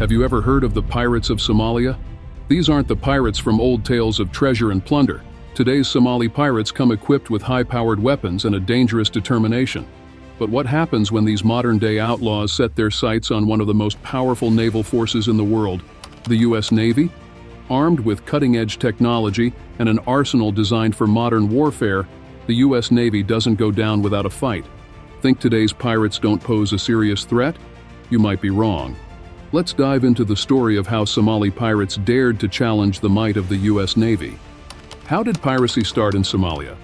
Have you ever heard of the pirates of Somalia? These aren't the pirates from old tales of treasure and plunder. Today's Somali pirates come equipped with high-powered weapons and a dangerous determination. But what happens when these modern-day outlaws set their sights on one of the most powerful naval forces in the world, the U.S. Navy? Armed with cutting-edge technology and an arsenal designed for modern warfare, the U.S. Navy doesn't go down without a fight. Think today's pirates don't pose a serious threat? You might be wrong. Let's dive into the story of how Somali pirates dared to challenge the might of the U.S. Navy. How did piracy start in Somalia?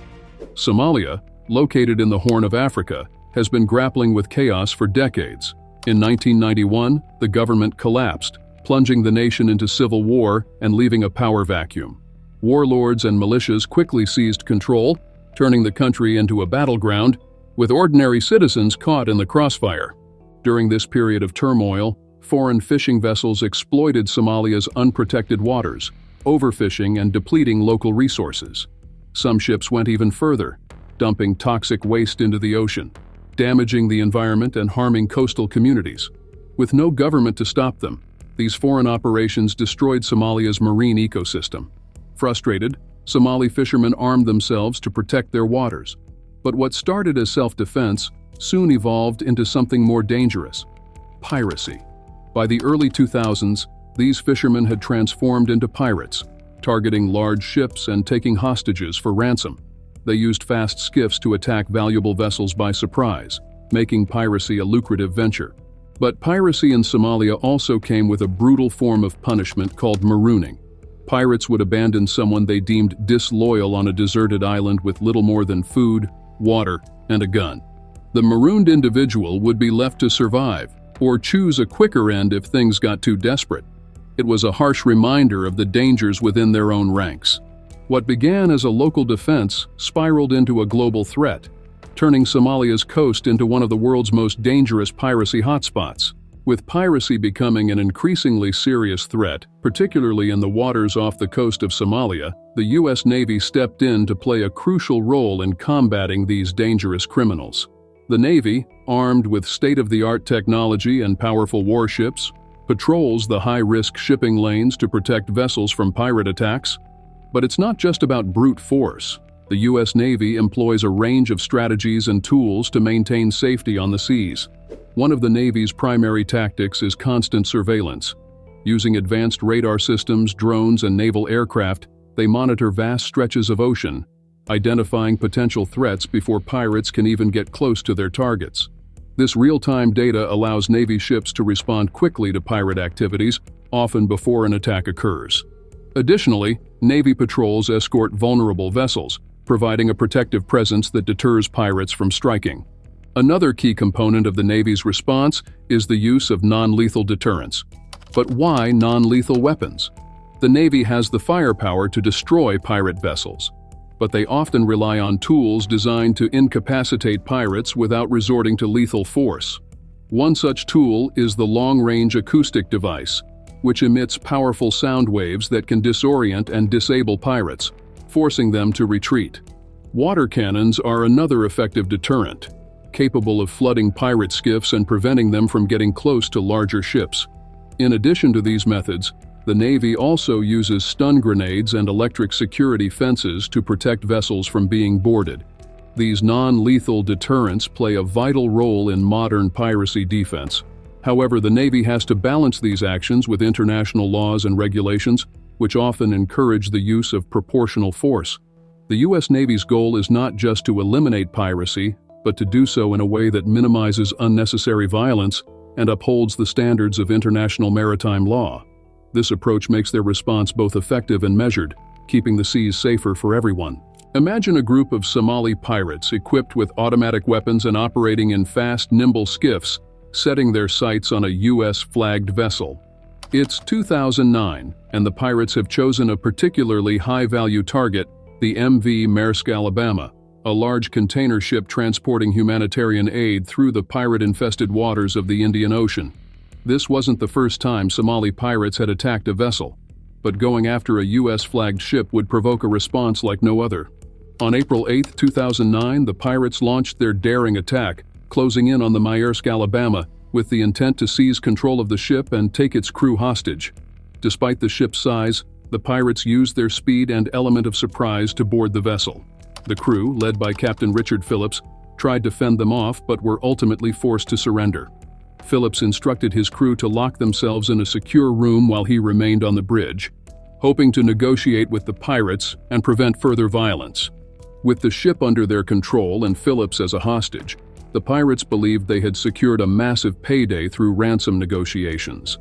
Somalia, located in the Horn of Africa, has been grappling with chaos for decades. In 1991, the government collapsed, plunging the nation into civil war and leaving a power vacuum. Warlords and militias quickly seized control, turning the country into a battleground, with ordinary citizens caught in the crossfire. During this period of turmoil, foreign fishing vessels exploited Somalia's unprotected waters, overfishing and depleting local resources. Some ships went even further, dumping toxic waste into the ocean, damaging the environment and harming coastal communities. With no government to stop them, these foreign operations destroyed Somalia's marine ecosystem. Frustrated, Somali fishermen armed themselves to protect their waters. But what started as self-defense soon evolved into something more dangerous: piracy. By the early 2000s, these fishermen had transformed into pirates, targeting large ships and taking hostages for ransom. They used fast skiffs to attack valuable vessels by surprise, making piracy a lucrative venture. But piracy in Somalia also came with a brutal form of punishment called marooning. Pirates would abandon someone they deemed disloyal on a deserted island with little more than food, water, and a gun. The marooned individual would be left to survive, or choose a quicker end if things got too desperate. It was a harsh reminder of the dangers within their own ranks. What began as a local defense spiraled into a global threat, turning Somalia's coast into one of the world's most dangerous piracy hotspots. With piracy becoming an increasingly serious threat, particularly in the waters off the coast of Somalia, the U.S. Navy stepped in to play a crucial role in combating these dangerous criminals. The Navy, armed with state-of-the-art technology and powerful warships, patrols the high-risk shipping lanes to protect vessels from pirate attacks. But it's not just about brute force. The U.S. Navy employs a range of strategies and tools to maintain safety on the seas. One of the Navy's primary tactics is constant surveillance. Using advanced radar systems, drones, and naval aircraft, they monitor vast stretches of ocean, identifying potential threats before pirates can even get close to their targets. This real-time data allows Navy ships to respond quickly to pirate activities, often before an attack occurs. Additionally, Navy patrols escort vulnerable vessels, providing a protective presence that deters pirates from striking. Another key component of the Navy's response is the use of non-lethal deterrence. But why non-lethal weapons? The Navy has the firepower to destroy pirate vessels, but they often rely on tools designed to incapacitate pirates without resorting to lethal force. One such tool is the long-range acoustic device, which emits powerful sound waves that can disorient and disable pirates, forcing them to retreat. Water cannons are another effective deterrent, capable of flooding pirate skiffs and preventing them from getting close to larger ships. In addition to these methods, the Navy also uses stun grenades and electric security fences to protect vessels from being boarded. These non-lethal deterrents play a vital role in modern piracy defense. However, the Navy has to balance these actions with international laws and regulations, which often encourage the use of proportional force. The U.S. Navy's goal is not just to eliminate piracy, but to do so in a way that minimizes unnecessary violence and upholds the standards of international maritime law. This approach makes their response both effective and measured, keeping the seas safer for everyone. Imagine a group of Somali pirates equipped with automatic weapons and operating in fast, nimble skiffs, setting their sights on a U.S.-flagged vessel. It's 2009, and the pirates have chosen a particularly high-value target, the MV Maersk Alabama, a large container ship transporting humanitarian aid through the pirate-infested waters of the Indian Ocean. This wasn't the first time Somali pirates had attacked a vessel, but going after a U.S.-flagged ship would provoke a response like no other. On April 8, 2009, the pirates launched their daring attack, closing in on the Maersk Alabama, with the intent to seize control of the ship and take its crew hostage. Despite the ship's size, the pirates used their speed and element of surprise to board the vessel. The crew, led by Captain Richard Phillips, tried to fend them off but were ultimately forced to surrender. Phillips instructed his crew to lock themselves in a secure room while he remained on the bridge, hoping to negotiate with the pirates and prevent further violence. With the ship under their control and Phillips as a hostage, the pirates believed they had secured a massive payday through ransom negotiations.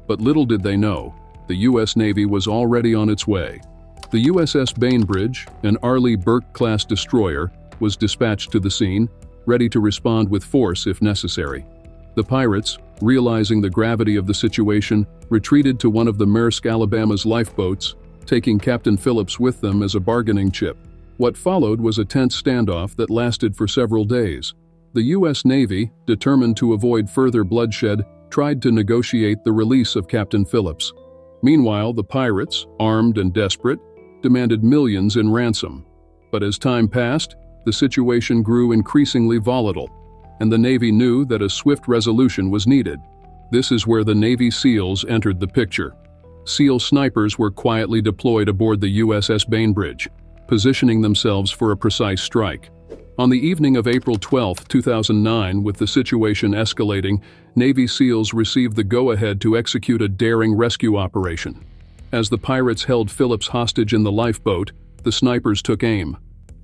But little did they know, the U.S. Navy was already on its way. The USS Bainbridge, an Arleigh Burke-class destroyer, was dispatched to the scene, ready to respond with force if necessary. The pirates, realizing the gravity of the situation, retreated to one of the Maersk Alabama's lifeboats, taking Captain Phillips with them as a bargaining chip. What followed was a tense standoff that lasted for several days. The U.S. Navy, determined to avoid further bloodshed, tried to negotiate the release of Captain Phillips. Meanwhile, the pirates, armed and desperate, demanded millions in ransom. But as time passed, the situation grew increasingly volatile, and the Navy knew that a swift resolution was needed. This is where the Navy SEALs entered the picture. SEAL snipers were quietly deployed aboard the USS Bainbridge, positioning themselves for a precise strike. On the evening of April 12, 2009, with the situation escalating, Navy SEALs received the go-ahead to execute a daring rescue operation. As the pirates held Phillips hostage in the lifeboat, the snipers took aim.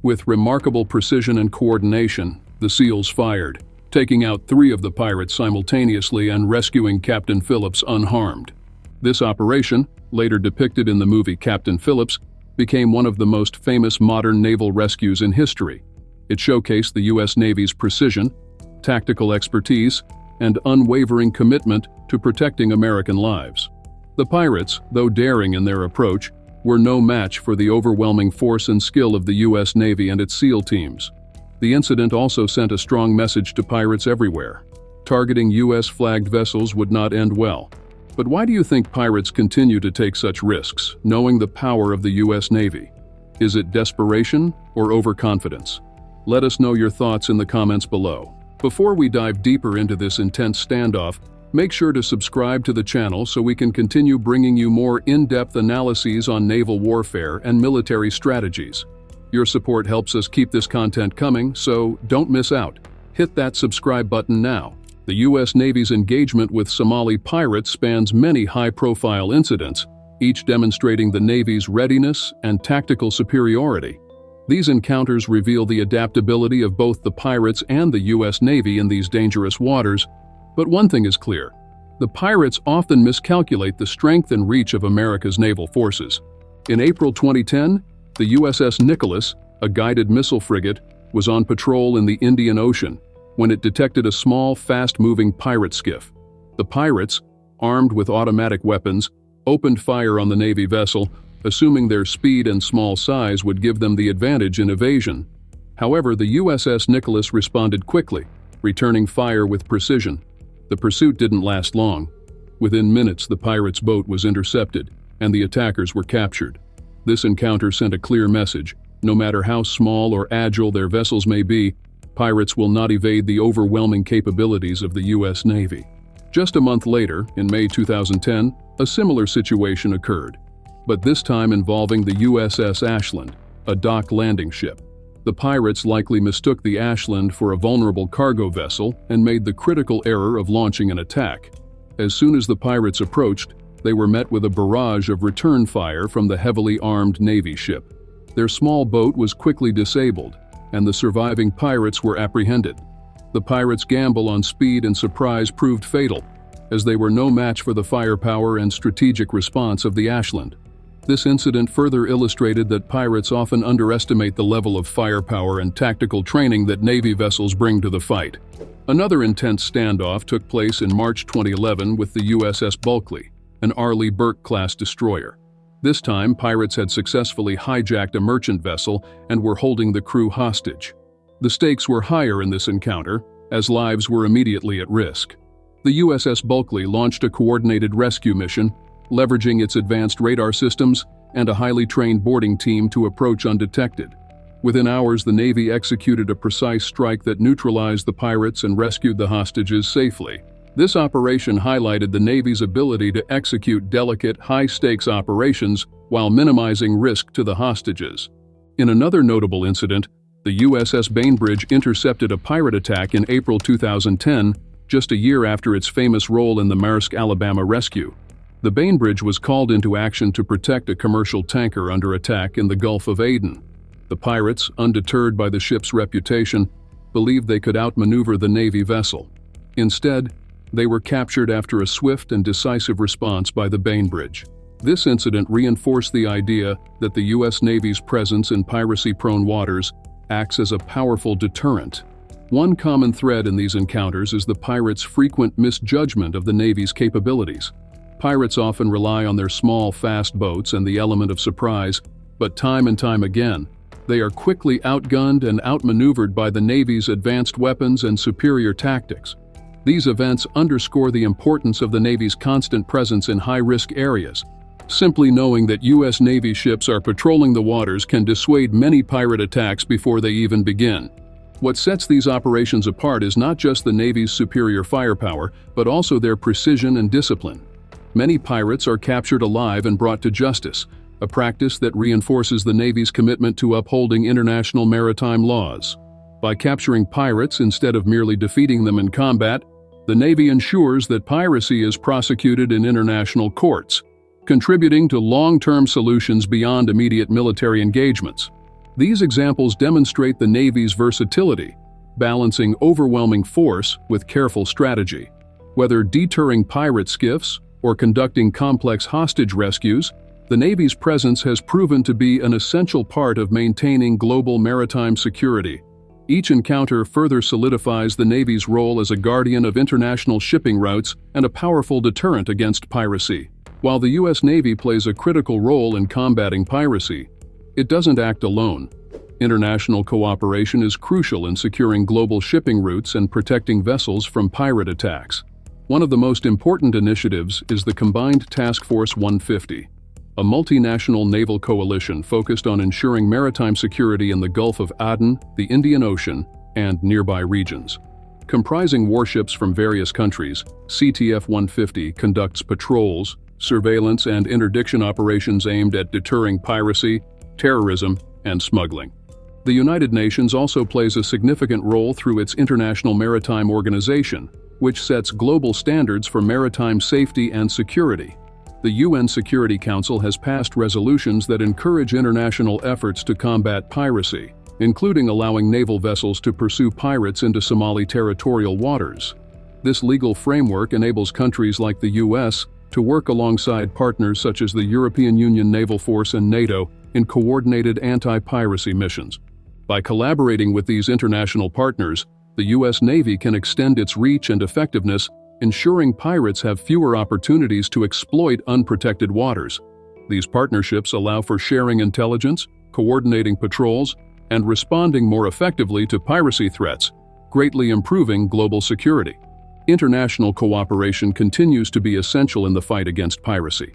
With remarkable precision and coordination, the SEALs fired, taking out 3 of the pirates simultaneously and rescuing Captain Phillips unharmed. This operation, later depicted in the movie Captain Phillips, became one of the most famous modern naval rescues in history. It showcased the U.S. Navy's precision, tactical expertise, and unwavering commitment to protecting American lives. The pirates, though daring in their approach, were no match for the overwhelming force and skill of the U.S. Navy and its SEAL teams. The incident also sent a strong message to pirates everywhere. Targeting U.S.-flagged vessels would not end well. But why do you think pirates continue to take such risks, knowing the power of the U.S. Navy? Is it desperation or overconfidence? Let us know your thoughts in the comments below. Before we dive deeper into this intense standoff, make sure to subscribe to the channel so we can continue bringing you more in-depth analyses on naval warfare and military strategies. Your support helps us keep this content coming, so don't miss out. Hit that subscribe button now. The U.S. Navy's engagement with Somali pirates spans many high-profile incidents, each demonstrating the Navy's readiness and tactical superiority. These encounters reveal the adaptability of both the pirates and the U.S. Navy in these dangerous waters. But one thing is clear: the pirates often miscalculate the strength and reach of America's naval forces. In April 2010, the USS Nicholas, a guided missile frigate, was on patrol in the Indian Ocean when it detected a small, fast-moving pirate skiff. The pirates, armed with automatic weapons, opened fire on the Navy vessel, assuming their speed and small size would give them the advantage in evasion. However, the USS Nicholas responded quickly, returning fire with precision. The pursuit didn't last long. Within minutes, the pirates' boat was intercepted, and the attackers were captured. This encounter sent a clear message: no matter how small or agile their vessels may be, pirates will not evade the overwhelming capabilities of the U.S. Navy. Just a month later, in May 2010, a similar situation occurred, but this time involving the USS Ashland, a dock landing ship. The pirates likely mistook the Ashland for a vulnerable cargo vessel and made the critical error of launching an attack. As soon as the pirates approached, they were met with a barrage of return fire from the heavily armed Navy ship. Their small boat was quickly disabled, and the surviving pirates were apprehended. The pirates' gamble on speed and surprise proved fatal, as they were no match for the firepower and strategic response of the Ashland. This incident further illustrated that pirates often underestimate the level of firepower and tactical training that Navy vessels bring to the fight. Another intense standoff took place in March 2011 with the USS Bulkley, an Arleigh Burke-class destroyer. This time, pirates had successfully hijacked a merchant vessel and were holding the crew hostage. The stakes were higher in this encounter, as lives were immediately at risk. The USS Bulkley launched a coordinated rescue mission, leveraging its advanced radar systems and a highly trained boarding team to approach undetected. Within hours, the Navy executed a precise strike that neutralized the pirates and rescued the hostages safely. This operation highlighted the Navy's ability to execute delicate, high-stakes operations while minimizing risk to the hostages. In another notable incident, the USS Bainbridge intercepted a pirate attack in April 2010, just a year after its famous role in the Maersk Alabama rescue. The Bainbridge was called into action to protect a commercial tanker under attack in the Gulf of Aden. The pirates, undeterred by the ship's reputation, believed they could outmaneuver the Navy vessel. Instead, they were captured after a swift and decisive response by the Bainbridge. This incident reinforced the idea that the U.S. Navy's presence in piracy-prone waters acts as a powerful deterrent. One common thread in these encounters is the pirates' frequent misjudgment of the Navy's capabilities. Pirates often rely on their small, fast boats and the element of surprise, but time and time again, they are quickly outgunned and outmaneuvered by the Navy's advanced weapons and superior tactics. These events underscore the importance of the Navy's constant presence in high-risk areas. Simply knowing that U.S. Navy ships are patrolling the waters can dissuade many pirate attacks before they even begin. What sets these operations apart is not just the Navy's superior firepower, but also their precision and discipline. Many pirates are captured alive and brought to justice, a practice that reinforces the Navy's commitment to upholding international maritime laws. By capturing pirates instead of merely defeating them in combat, the Navy ensures that piracy is prosecuted in international courts, contributing to long-term solutions beyond immediate military engagements. These examples demonstrate the Navy's versatility, balancing overwhelming force with careful strategy. Whether deterring pirate skiffs or conducting complex hostage rescues, the Navy's presence has proven to be an essential part of maintaining global maritime security. Each encounter further solidifies the Navy's role as a guardian of international shipping routes and a powerful deterrent against piracy. While the U.S. Navy plays a critical role in combating piracy, it doesn't act alone. International cooperation is crucial in securing global shipping routes and protecting vessels from pirate attacks. One of the most important initiatives is the Combined Task Force 150, a multinational naval coalition focused on ensuring maritime security in the Gulf of Aden, the Indian Ocean, and nearby regions. Comprising warships from various countries, CTF 150 conducts patrols, surveillance, and interdiction operations aimed at deterring piracy, terrorism, and smuggling. The United Nations also plays a significant role through its International Maritime Organization, which sets global standards for maritime safety and security. The UN Security Council has passed resolutions that encourage international efforts to combat piracy, including allowing naval vessels to pursue pirates into Somali territorial waters. This legal framework enables countries like the US to work alongside partners such as the European Union Naval Force and NATO in coordinated anti-piracy missions. By collaborating with these international partners, the U.S. Navy can extend its reach and effectiveness, ensuring pirates have fewer opportunities to exploit unprotected waters. These partnerships allow for sharing intelligence, coordinating patrols, and responding more effectively to piracy threats, greatly improving global security. International cooperation continues to be essential in the fight against piracy.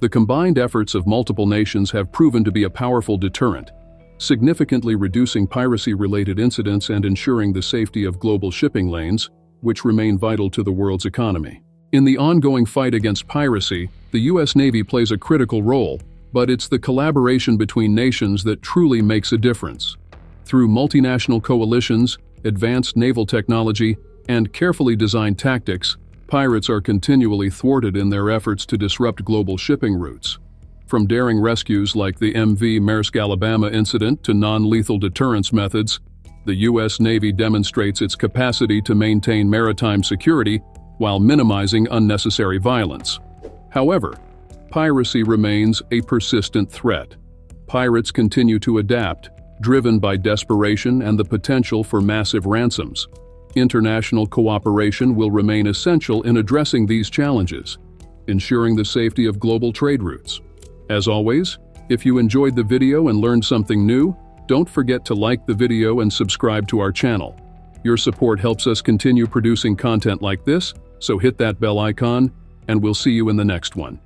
The combined efforts of multiple nations have proven to be a powerful deterrent, significantly reducing piracy-related incidents and ensuring the safety of global shipping lanes, which remain vital to the world's economy. In the ongoing fight against piracy, the U.S. Navy plays a critical role, but it's the collaboration between nations that truly makes a difference. Through multinational coalitions, advanced naval technology, and carefully designed tactics, pirates are continually thwarted in their efforts to disrupt global shipping routes. From daring rescues like the MV Maersk Alabama incident to non-lethal deterrence methods, the U.S. Navy demonstrates its capacity to maintain maritime security while minimizing unnecessary violence. However, piracy remains a persistent threat. Pirates continue to adapt, driven by desperation and the potential for massive ransoms. International cooperation will remain essential in addressing these challenges, ensuring the safety of global trade routes. As always, if you enjoyed the video and learned something new, don't forget to like the video and subscribe to our channel. Your support helps us continue producing content like this, so hit that bell icon, and we'll see you in the next one.